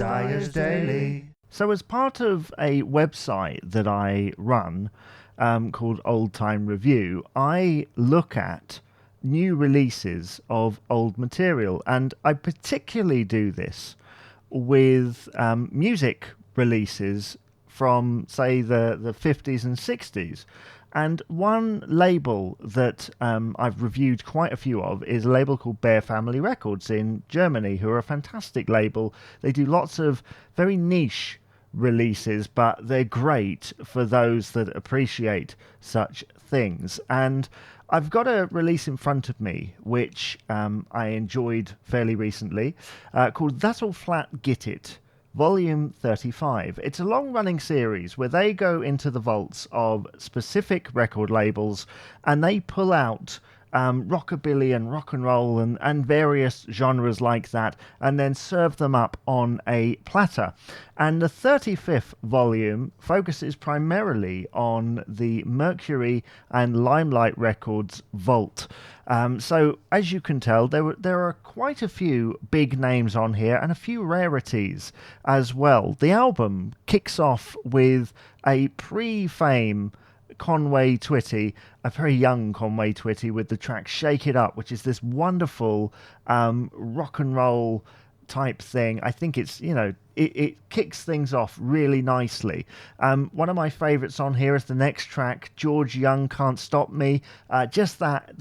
Dyer's Daily. So as part of a website that I run called Old Time Review, I look at new releases of old material, and I particularly do this with music releases from, say, the 50s and 60s. And one label that I've reviewed quite a few of is a label called Bear Family Records in Germany, who are a fantastic label. They do lots of very niche releases, but they're great for those that appreciate such things. And I've got a release in front of me, which I enjoyed fairly recently, called That's All Flat Git It, Volume 35. It's a long-running series where they go into the vaults of specific record labels and they pull out rockabilly and rock and roll and various genres like that, and then serve them up on a platter. And the 35th volume focuses primarily on the Mercury and Limelight Records vault. So as you can tell, there are quite a few big names on here and a few rarities as well. The album kicks off with a pre-fame Conway Twitty, a very young Conway Twitty, with the track Shake It Up, which is this wonderful rock and roll type thing. I think it's, it kicks things off really nicely. One of my favorites on here is the next track, George Young, Can't Stop Me. Just that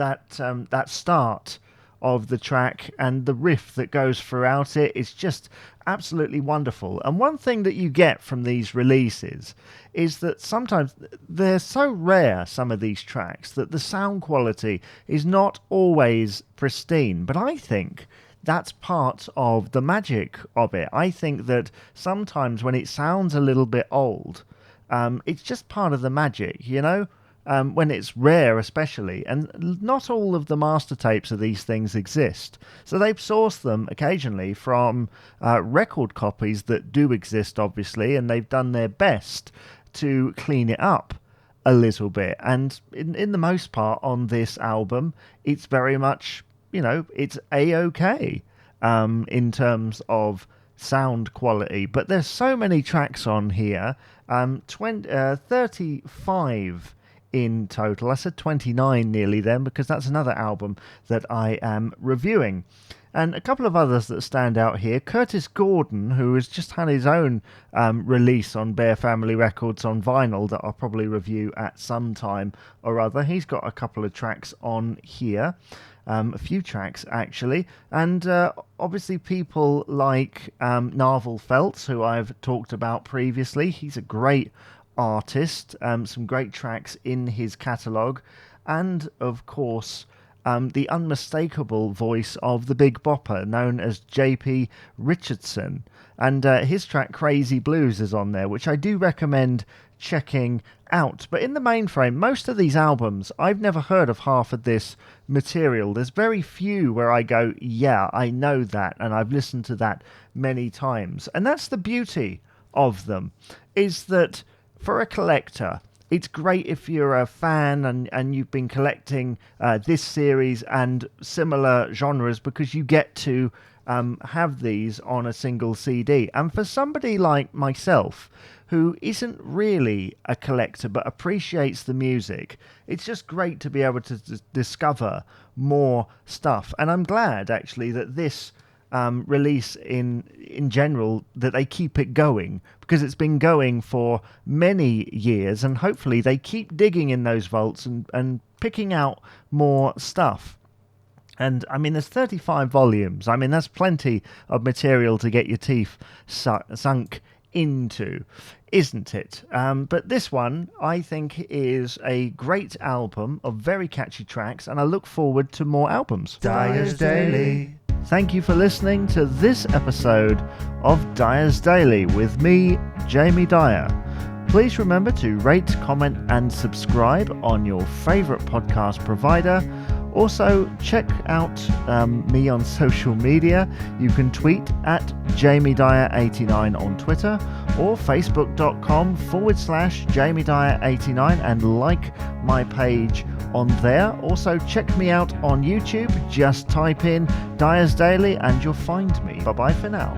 start of the track and the riff that goes throughout it is just absolutely wonderful. And one thing that you get from these releases is that sometimes they're so rare, some of these tracks, that the sound quality is not always pristine. But I think that's part of the magic of it. I think that sometimes when it sounds a little bit old, it's just part of the magic, when it's rare especially. And not all of the master tapes of these things exist. So they've sourced them occasionally from record copies that do exist, obviously, and they've done their best to clean it up a little bit. And in the most part on this album, it's very much, it's A-OK in terms of sound quality. But there's so many tracks on here, 35 in total. I said 29 nearly then, because that's another album that I am reviewing. And a couple of others that stand out here. Curtis Gordon, who has just had his own release on Bear Family Records on vinyl that I'll probably review at some time or other. He's got a couple of tracks on here. A few tracks, actually. And obviously people like Narvel Feltz, who I've talked about previously. He's a great artist, some great tracks in his catalogue, and of course the unmistakable voice of the Big Bopper, known as J.P. Richardson, and his track Crazy Blues is on there, which I do recommend checking out. But in the mainframe, most of these albums, I've never heard of half of this material. There's very few where I go, yeah, I know that, and I've listened to that many times. And that's the beauty of them, is that for a collector, it's great if you're a fan and you've been collecting this series and similar genres, because you get to have these on a single CD. And for somebody like myself, who isn't really a collector but appreciates the music, it's just great to be able to discover more stuff. And I'm glad, actually, that this release in general, that they keep it going, because it's been going for many years, and hopefully they keep digging in those vaults and picking out more stuff. And I mean, there's 35 volumes. I mean, that's plenty of material to get your teeth sunk into, isn't it? But this one, I think, is a great album of very catchy tracks, and I look forward to more albums. Dyer's Daily. Thank you for listening to this episode of Dyer's Daily with me, Jamie Dyer. Please remember to rate, comment, and subscribe on your favourite podcast provider. Also, check out me on social media. You can tweet at JamieDyer89 on Twitter or facebook.com/JamieDyer89 and like my page on there. Also, check me out on YouTube. Just type in Dyer's Daily and you'll find me. Bye-bye for now.